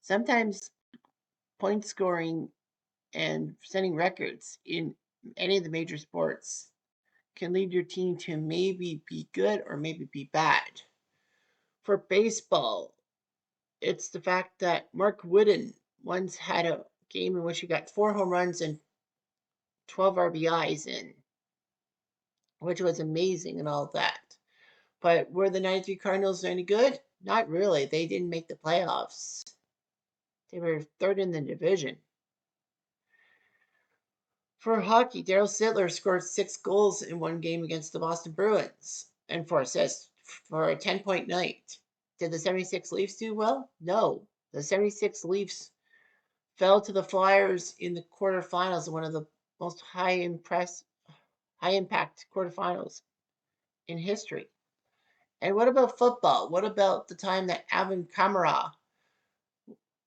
Sometimes point scoring and setting records in any of the major sports can lead your team to maybe be good or maybe be bad. For baseball, it's the fact that Mark Wooden once had a game in which he got 4 home runs and 12 RBIs in, which was amazing and all that. But were the 93 Cardinals any good? Not really. They didn't make the playoffs. They were third in the division. For hockey, Daryl Sittler scored 6 goals in one game against the Boston Bruins and 4 assists for a 10-point night. Did the 76 Leafs do well? No. The 76 Leafs fell to the Flyers in the quarterfinals, one of the most high impact quarterfinals in history. And what about football? What about the time that Alvin Kamara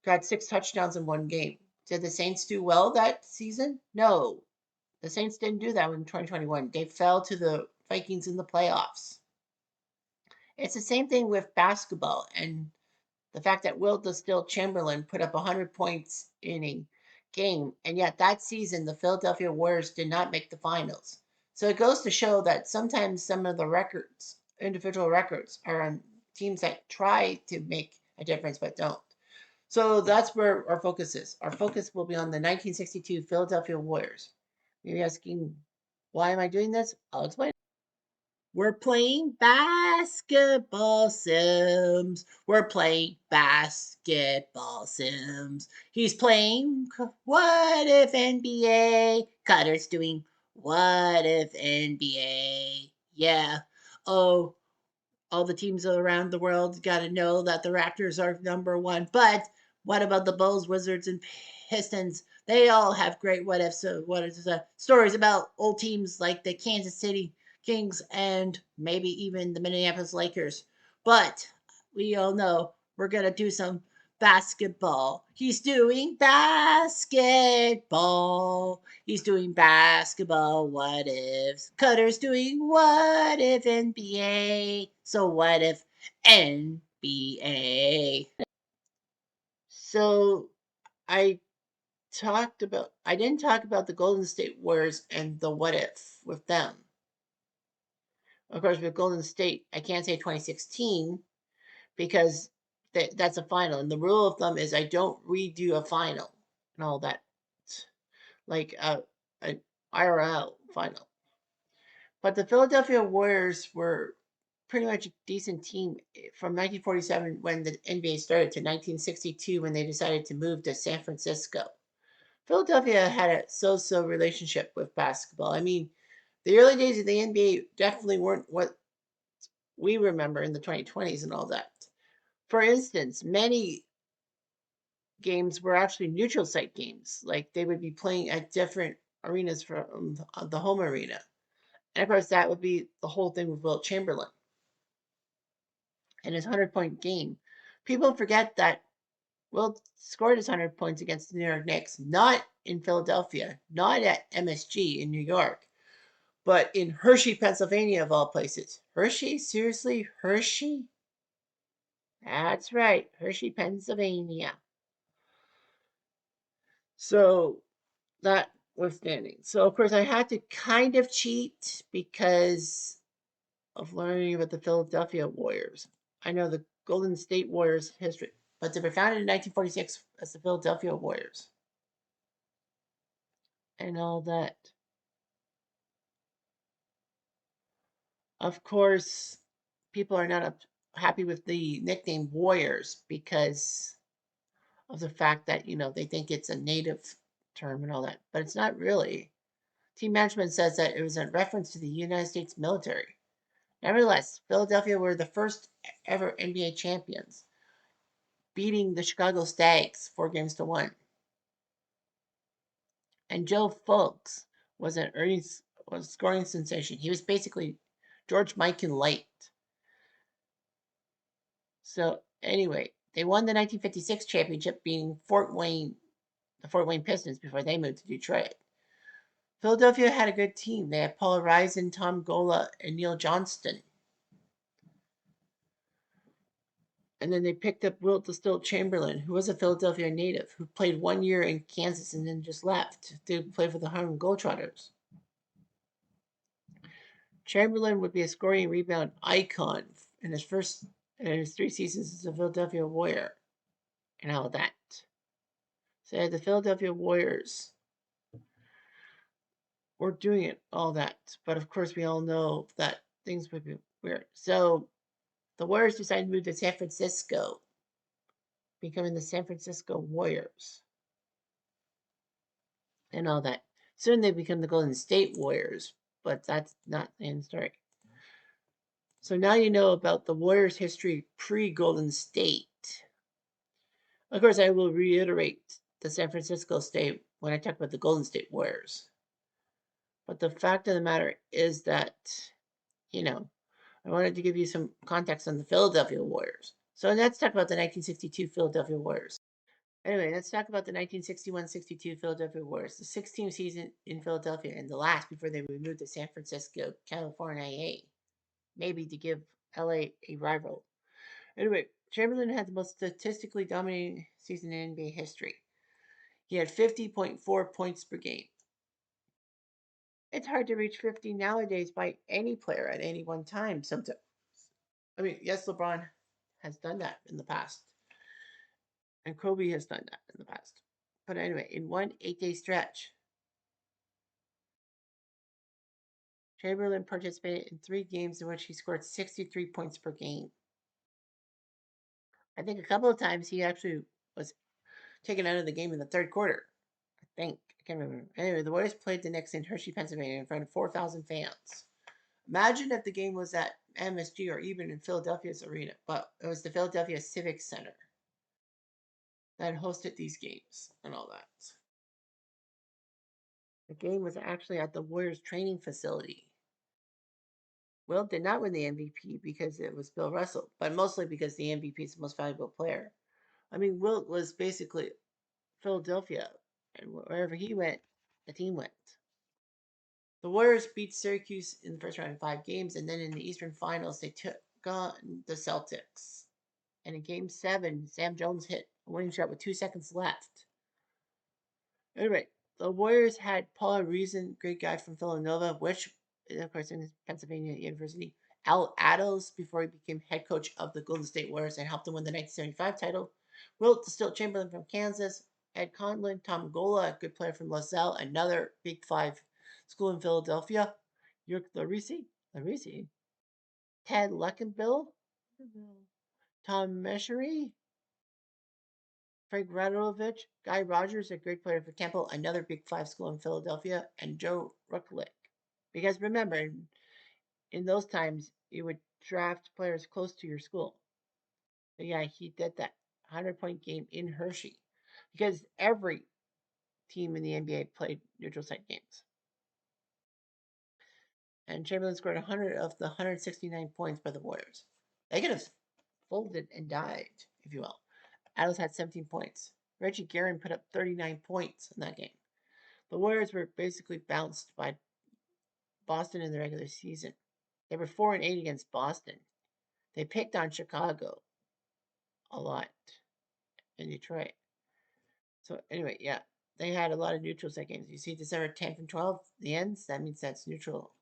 got 6 touchdowns in one game? Did the Saints do well that season? No. The Saints didn't do that in 2021. They fell to the Vikings in the playoffs. It's the same thing with basketball and the fact that Wilt Chamberlain put up 100 points in a game, and yet that season the Philadelphia Warriors did not make the finals. So it goes to show that sometimes some of the records, individual records, are on teams that try to make a difference but don't. So that's where our focus is. Our focus will be on the 1962 Philadelphia Warriors. You're asking, why am I doing this? I'll explain. We're playing basketball sims. We're playing basketball sims. He's playing What If NBA. Cutter's doing What If NBA. Yeah. Oh, all the teams around the world got to know that the Raptors are #1. But what about the Bulls, Wizards, and Pistons? They all have great what ifs. Stories about old teams like the Kansas City Kings and maybe even the Minneapolis Lakers. But we all know we're gonna do some basketball. He's doing basketball. He's doing basketball. What ifs? Cutter's doing what if NBA? So what if NBA? So I I didn't talk about the Golden State Warriors and the what if with them. Of course, with Golden State, I can't say 2016 because that's a final. And the rule of thumb is I don't redo a final and all that, like an IRL final. But the Philadelphia Warriors were pretty much a decent team from 1947 when the NBA started to 1962 when they decided to move to San Francisco. Philadelphia had a so-so relationship with basketball. I mean, the early days of the NBA definitely weren't what we remember in the 2020s and all that. For instance, many games were actually neutral site games. Like they would be playing at different arenas from the home arena. And of course, that would be the whole thing with Wilt Chamberlain and his 100-point game. People forget that Wilt scored his 100 points against the New York Knicks, not in Philadelphia, not at MSG in New York, but in Hershey, Pennsylvania, of all places. Hershey? Seriously? Hershey? That's right, Hershey, Pennsylvania. So that withstanding. So of course I had to kind of cheat because of learning about the Philadelphia Warriors. I know the Golden State Warriors history, but they were founded in 1946 as the Philadelphia Warriors and all that. Of course, people are not happy with the nickname Warriors because of the fact that, they think it's a native term and all that, but it's not really. Team management says that it was a reference to the United States military. Nevertheless, Philadelphia were the first ever NBA champions, beating the Chicago Stags 4 games to 1. And Joe Fulks was was a scoring sensation. He was basically George Mikan light. So anyway, they won the 1956 championship, beating the Fort Wayne Pistons before they moved to Detroit. Philadelphia had a good team. They had Paul Risen, Tom Gola, and Neil Johnston. And then they picked up Wilt Chamberlain, who was a Philadelphia native, who played 1 year in Kansas and then just left to play for the Harlem Globetrotters. Chamberlain would be a scoring and rebound icon in his 3 seasons as a Philadelphia Warrior and all that. So the Philadelphia Warriors were doing it, all that. But of course, we all know that things would be weird. So the Warriors decided to move to San Francisco, becoming the San Francisco Warriors and all that. Soon they become the Golden State Warriors, but that's not the end story. So now you know about the Warriors' history pre-Golden State. Of course, I will reiterate the San Francisco State when I talk about the Golden State Warriors. But the fact of the matter is that, you know, I wanted to give you some context on the Philadelphia Warriors. So let's talk about the 1962 Philadelphia Warriors. Anyway, let's talk about the 1961-62 Philadelphia Warriors, the 16th season in Philadelphia and the last before they moved to San Francisco, California, maybe to give LA a rival. Anyway, Chamberlain had the most statistically dominating season in NBA history. He had 50.4 points per game. It's hard to reach 50 nowadays by any player at any one time. Sometimes, I mean, yes, LeBron has done that in the past, and Kobe has done that in the past. But anyway, in one 8-day stretch, Chamberlain participated in 3 games in which he scored 63 points per game. I think a couple of times he actually was taken out of the game in the third quarter. I think. I can't remember. Anyway, the Warriors played the next in Hershey, Pennsylvania in front of 4,000 fans. Imagine if the game was at MSG or even in Philadelphia's arena, but it was the Philadelphia Civic Center that hosted these games and all that. The game was actually at the Warriors training facility. Wilt did not win the MVP because it was Bill Russell, but mostly because the MVP is the most valuable player. I mean, Wilt was basically Philadelphia, and wherever he went, the team went. The Warriors beat Syracuse in the first round in 5 games, and then in the Eastern Finals, they took on the Celtics. And in Game 7, Sam Jones hit a winning shot with 2 seconds left. Anyway, the Warriors had Paul Reason, great guy from Villanova, which, of course, in Pennsylvania University. Al Ados before he became head coach of the Golden State Warriors and helped them win the 1975 title. Wilt Chamberlain from Kansas. Ed Conlon, Tom Gola, a good player from LaSalle, another Big Five school in Philadelphia. York Larisi, Ted Luckenbill, Tom Meshery, Frank Radolovich, Guy Rogers, a great player for Temple, another Big Five school in Philadelphia, and Joe Rucklick. Because remember, in those times, you would draft players close to your school. But yeah, he did that 100-point game in Hershey because every team in the NBA played neutral site games. And Chamberlain scored 100 of the 169 points by the Warriors. They could have folded and died, if you will. Adams had 17 points. Reggie Guerin put up 39 points in that game. The Warriors were basically bounced by Boston in the regular season. They were 4-8 against Boston. They picked on Chicago a lot in Detroit. So anyway, yeah, they had a lot of neutral site games. You see December 10th and 12th, the ends, that means that's neutral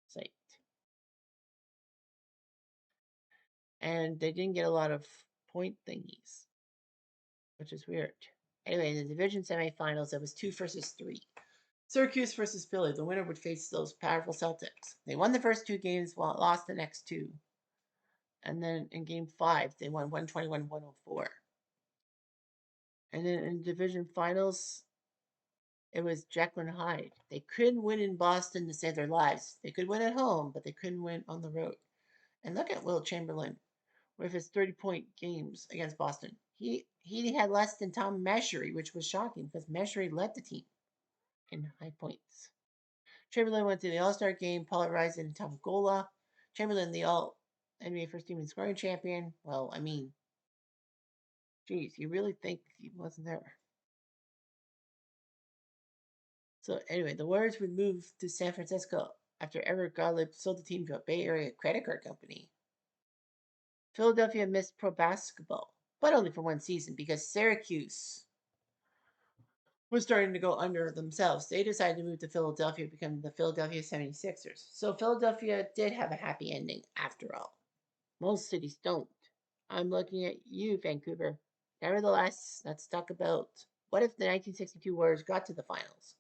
site. And they didn't get a lot of point thingies, which is weird. Anyway, in the division semifinals, it was 2 versus 3. Syracuse versus Philly. The winner would face those powerful Celtics. They won the first 2 games, while lost the next 2. And then in game 5, they won 121-104. And then in division finals, it was Jekyll and Hyde. They couldn't win in Boston to save their lives. They could win at home, but they couldn't win on the road. And look at Wilt Chamberlain with his 30-point games against Boston. He had less than Tom Meshery, which was shocking because Meshery led the team in high points. Chamberlain went to the All-Star game, Paul Rising and Tom Gola. Chamberlain, the All-NBA First Team and Scoring Champion. Well, I mean, geez, you really think he wasn't there? So anyway, the Warriors would move to San Francisco after Everett Gottlieb sold the team to a Bay Area credit card company. Philadelphia missed pro basketball, but only for one season because Syracuse was starting to go under themselves. They decided to move to Philadelphia, becoming the Philadelphia 76ers. So Philadelphia did have a happy ending after all. Most cities don't. I'm looking at you, Vancouver. Nevertheless, let's talk about what if the 1962 Warriors got to the finals?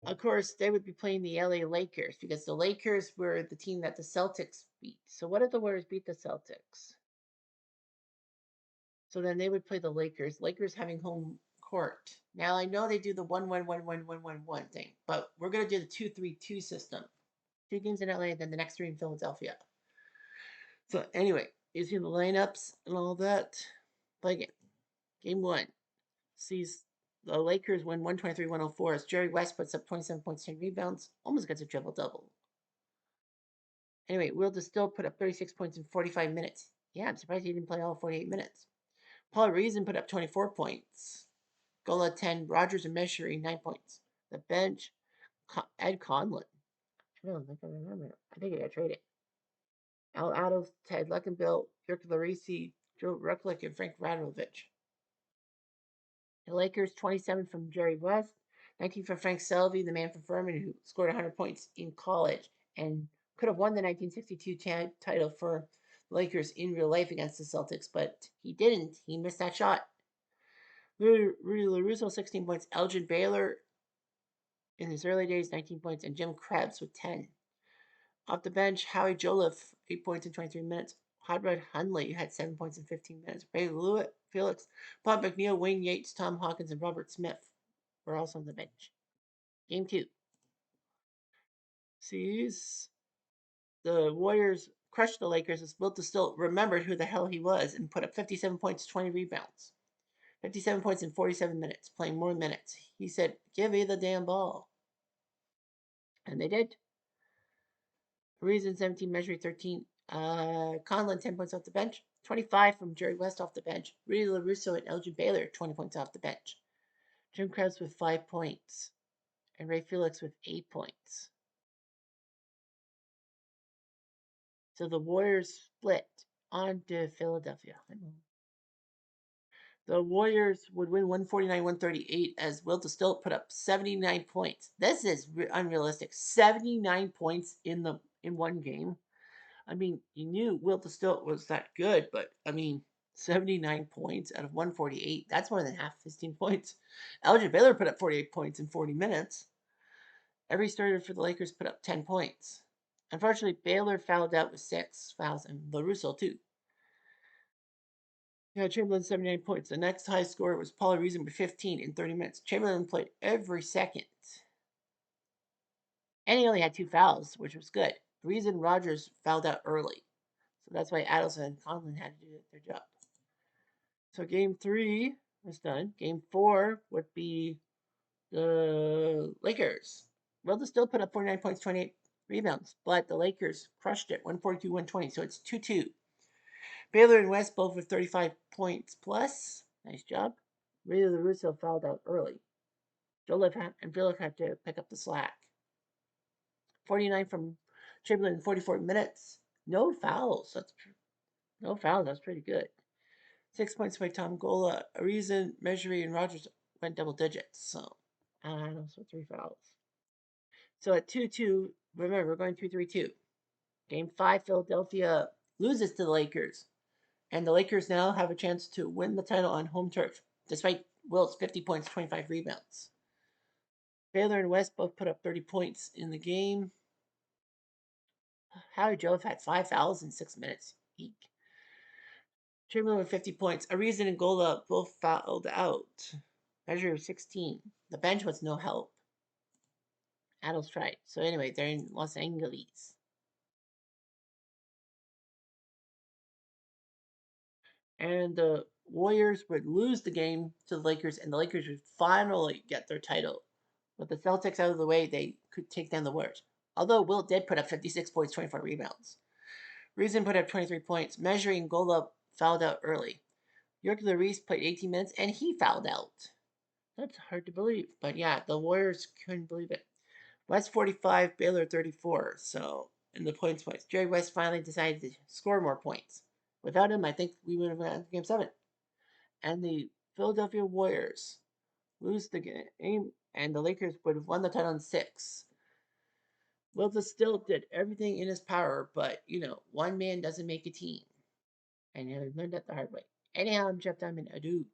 Of course, they would be playing the LA Lakers because the Lakers were the team that the Celtics beat. So, what if the Warriors beat the Celtics? So then they would play the Lakers. Lakers having home court. Now I know they do the 1-1-1-1-1-1-1 thing, but we're gonna do the 2-3-2 system. 2 games in LA, then the next 3 in Philadelphia. So anyway, you see the lineups and all that. Play game. Game one sees the Lakers win 123-104 as Jerry West puts up 27 points, 10 rebounds, almost gets a triple double. Anyway, Wilt still put up 36 points in 45 minutes. Yeah, I'm surprised he didn't play all 48 minutes. Paul Reason put up 24 points. Gola 10, Rogers and Meshery 9 points. The bench, Ed Conlon. I don't think I remember. I think I got traded. Al Ados, Ted Luckenbill, Dirk Larisi, Joe Rucklick, and Frank Radovich. The Lakers 27 from Jerry West, 19 from Frank Selvey, the man from Furman, who scored 100 points in college and could have won the 1962 title for the Lakers in real life against the Celtics, but he didn't. He missed that shot. Rudy LaRusso, 16 points. Elgin Baylor, in his early days, 19 points. And Jim Krebs with 10. Off the bench, Howie Joliffe, 8 points in 23 minutes. Hot Rod Hundley had 7 points in 15 minutes. Ray Lewitt, Felix, Bob McNeil, Wayne Yates, Tom Hawkins, and Robert Smith were also on the bench. Game 2 sees the Warriors crushed the Lakers as Wilt still remembered who the hell he was and put up 57 points, 20 rebounds. 57 points in 47 minutes, playing more minutes. He said, "Give me the damn ball." And they did. Reason 17, Measuring 13. Conlon 10 points off the bench. 25 from Jerry West off the bench. Rudy LaRusso and Elgin Baylor 20 points off the bench. Jim Krebs with 5 points. And Ray Felix with 8 points. So the Warriors split on to Philadelphia. The Warriors would win 149-138 as Wilt still put up 79 points. This is unrealistic. 79 points in one game. I mean, you knew Wilt still was that good, but I mean, 79 points out of 148. That's more than half 15 points. Elgin Baylor put up 48 points in 40 minutes. Every starter for the Lakers put up 10 points. Unfortunately, Baylor fouled out with 6 fouls and LaRusso too. Yeah, Chamberlain 79 points. The next high scorer was Paul Reason with 15 in 30 minutes. Chamberlain played every second. And he only had 2 fouls, which was good. Reason Rogers fouled out early. So that's why Adelson and Conlon had to do their job. So game 3 was done. Game 4 would be the Lakers. Well, they still put up 49 points, 28 rebounds, but the Lakers crushed it, 142-120. So it's 2-2. Baylor and West both with 35 points plus. Nice job. Really, LaRusso fouled out early. Joliffe and Philip had to pick up the slack. 49 from Chamberlain in 44 minutes. No fouls. No fouls. That's pretty good. 6 points by Tom Gola. Ariza, Measury, and Rogers went double digits. So, I don't know, so 3 fouls. So at 2-2, remember, we're going 2-3-2. Game 5, Philadelphia loses to the Lakers. And the Lakers now have a chance to win the title on home turf, despite Wilt's 50 points, 25 rebounds. Baylor and West both put up 30 points in the game. Howie Joseph had 5 fouls in 6 minutes. Eek. Chamberlain with 50 points. Ariza and Gola both fouled out. Measure of 16. The bench was no help. Adels tried. So anyway, they're in Los Angeles. And the Warriors would lose the game to the Lakers, and the Lakers would finally get their title. With the Celtics out of the way, they could take down the Warriors. Although Wilt did put up 56 points, 24 rebounds. Reason put up 23 points. Measuring Gola fouled out early. York Reese played 18 minutes, and he fouled out. That's hard to believe. But yeah, the Warriors couldn't believe it. West 45, Baylor 34. So in the points. Jerry West finally decided to score more points. Without him, I think we would have won Game 7. And the Philadelphia Warriors lose the game, and the Lakers would have won the title in 6. Wilt still did everything in his power, but, one man doesn't make a team. And I learned that the hard way. Anyhow, I'm Jeff Diamond. Adieu.